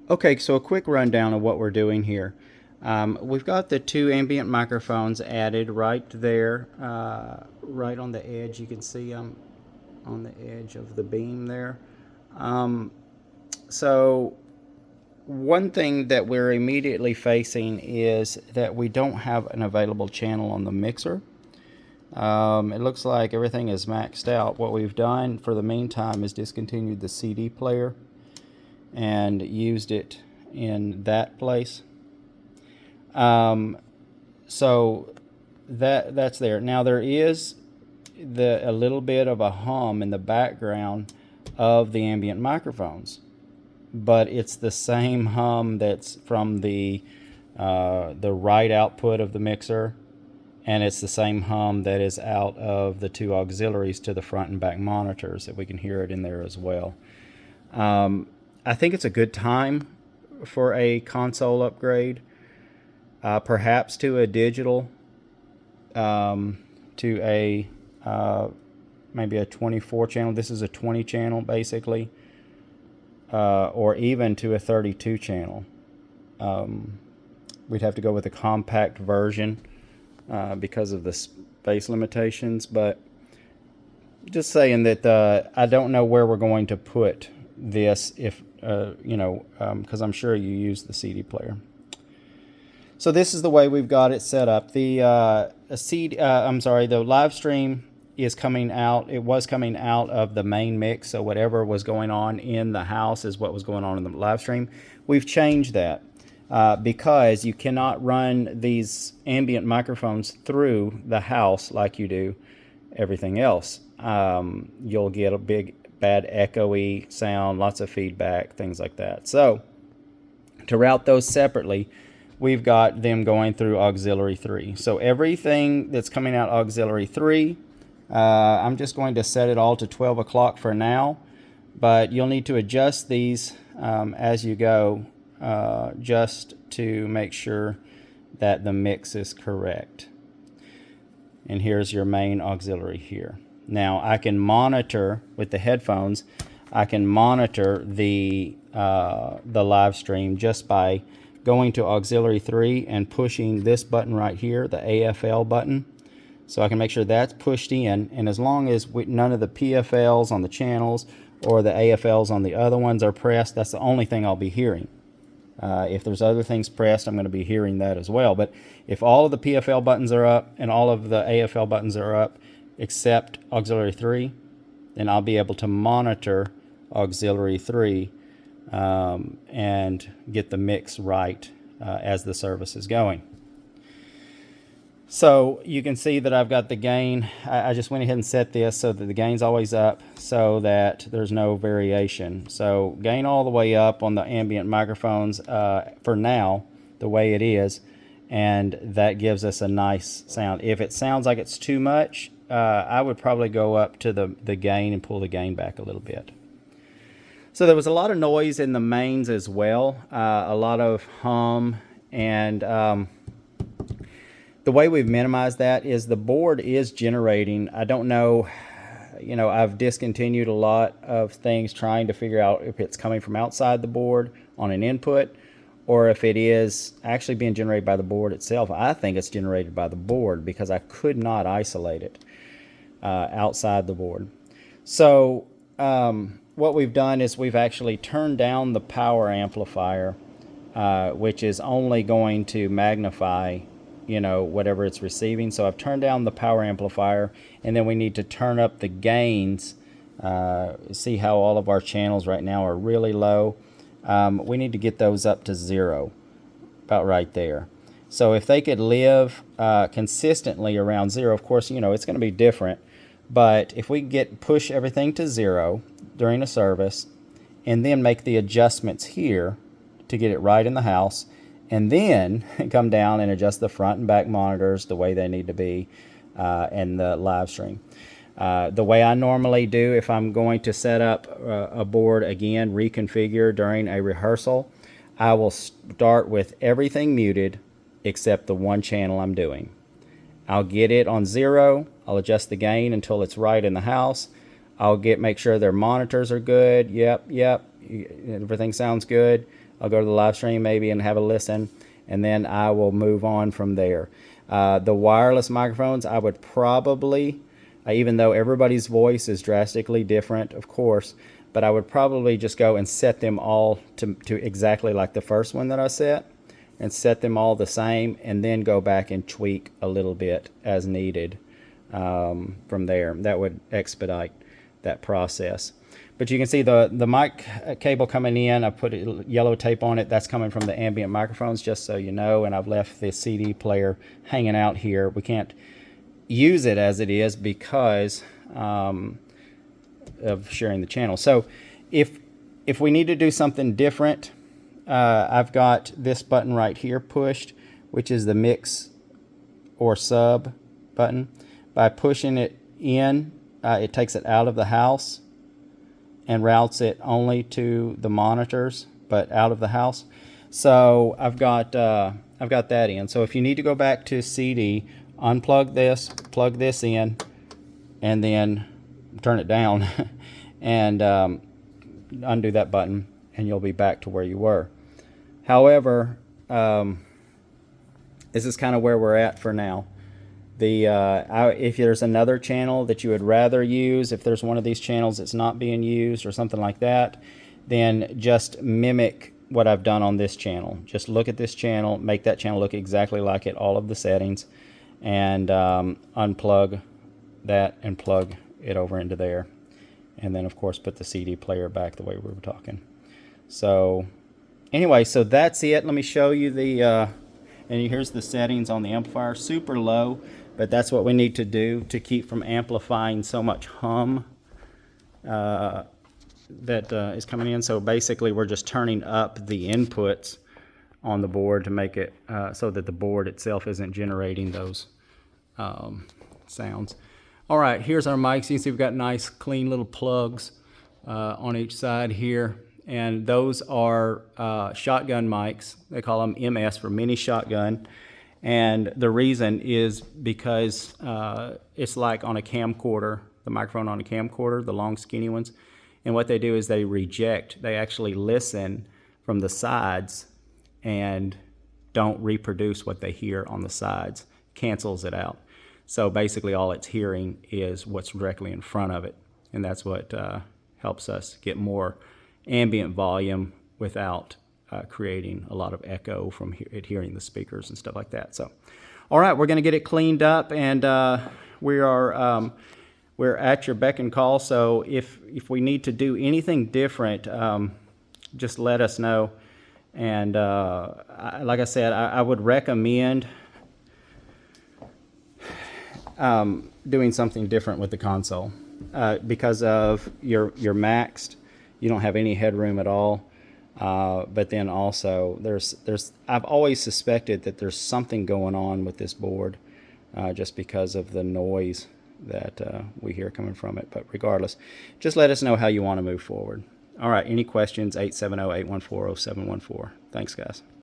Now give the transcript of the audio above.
Okay, so a quick rundown of what we're doing here. We've got the two ambient microphones added right there, right on the edge. You can see them on the edge of the beam there. So one thing that we're immediately facing is that we don't have an available channel on the mixer. It looks like everything is maxed out. What we've done for the meantime is discontinued the CD player and used it in that place. So that's there. Now there is a little bit of a hum in the background of the ambient microphones, but it's the same hum that's from the right output of the mixer, and it's the same hum that is out of the two auxiliaries to the front and back monitors, that we can hear it in there as well. I think it's a good time for a console upgrade, perhaps to a digital, to a maybe a 24 channel. This is a 20 channel basically, or even to a 32 channel. We'd have to go with a compact version because of the space limitations, but just saying that I don't know where we're going to put this, if because I'm sure you use the CD player. So this is the way we've got it set up. The the live stream is coming out. It was coming out of the main mix, so whatever was going on in the house is what was going on in the live stream. We've changed that because you cannot run these ambient microphones through the house like you do everything else. You'll get a big bad echoey sound, lots of feedback, things like that. So to route those separately, we've got them going through auxiliary 3. So everything that's coming out auxiliary 3, I'm just going to set it all to 12 o'clock for now, but you'll need to adjust these as you go, just to make sure that the mix is correct. And here's your main auxiliary here. Now I can monitor with the headphones. I can monitor the live stream just by going to auxiliary 3 and pushing this button right here, the AFL button. So I can make sure that's pushed in, and as long as none of the PFLs on the channels or the AFLs on the other ones are pressed, that's the only thing I'll be hearing. If there's other things pressed, I'm going to be hearing that as well. But if all of the PFL buttons are up and all of the AFL buttons are up except auxiliary 3, then I'll be able to monitor auxiliary 3 and get the mix right as the service is going. So you can see that I've got the gain. I just went ahead and set this so that the gain's always up so that there's no variation. So gain all the way up on the ambient microphones for now, the way it is, and that gives us a nice sound. If it sounds like it's too much, I would probably go up to the gain and pull the gain back a little bit. So there was a lot of noise in the mains as well, a lot of hum, and the way we've minimized that is the board is generating. I don't know, I've discontinued a lot of things trying to figure out if it's coming from outside the board on an input or if it is actually being generated by the board itself. I think it's generated by the board because I could not isolate it outside the board. So what we've done is we've actually turned down the power amplifier, which is only going to magnify whatever it's receiving. So I've turned down the power amplifier, and then we need to turn up the gains. See how all of our channels right now are really low. We need to get those up to 0, about right there. So if they could live consistently around 0, of course, it's going to be different. But if we push everything to 0 during a service, and then make the adjustments here to get it right in the house, and then come down and adjust the front and back monitors the way they need to be, and the live stream. The way I normally do, if I'm going to set up a board again, reconfigure during a rehearsal, I will start with everything muted except the one channel I'm doing. I'll get it on 0. I'll adjust the gain until it's right in the house. I'll make sure their monitors are good. Yep. everything sounds good, I'll go to the live stream maybe and have a listen, and then I will move on from there. The wireless microphones, I would probably, even though everybody's voice is drastically different, of course, but I would probably just go and set them all to exactly like the first one that I set, and set them all the same, and then go back and tweak a little bit as needed from there. That would expedite that process. But you can see the mic cable coming in. I put yellow tape on it. That's coming from the Ambient microphones, just so you know. And I've left the CD player hanging out here. We can't use it as it is because of sharing the channel. So if we need to do something different, I've got this button right here pushed, which is the mix or sub button. By pushing it in, it takes it out of the house and routes it only to the monitors, but out of the house. So I've got that in. So if you need to go back to CD, unplug this, plug this in, and then turn it down, and undo that button, and you'll be back to where you were. However, this is kind of where we're at for now. If there's another channel that you would rather use, if there's one of these channels that's not being used or something like that, then just mimic what I've done on this channel. Just look at this channel, make that channel look exactly like it, all of the settings, and unplug that and plug it over into there. And then, of course, put the CD player back the way we were talking. So anyway, so that's it. Let me show you and here's the settings on the amplifier. Super low, but that's what we need to do to keep from amplifying so much hum that is coming in. So basically we're just turning up the inputs on the board to make it so that the board itself isn't generating those sounds. All right, here's our mics. You can see we've got nice clean little plugs on each side here. And those are shotgun mics. They call them MS for mini shotgun. And the reason is because it's like on a camcorder, the microphone on a camcorder, the long skinny ones. And what they do is they actually listen from the sides and don't reproduce what they hear on the sides, cancels it out. So basically all it's hearing is what's directly in front of it. And that's what helps us get more ambient volume without creating a lot of echo from hearing the speakers and stuff like that. So, all right, we're going to get it cleaned up, and we're at your beck and call. So if we need to do anything different, just let us know. And like I said, I would recommend doing something different with the console because of you're maxed. You don't have any headroom at all. But then also I've always suspected that there's something going on with this board just because of the noise that we hear coming from it. But regardless, just let us know how you want to move forward. All right, any questions, 870-814-0714. Thanks, guys.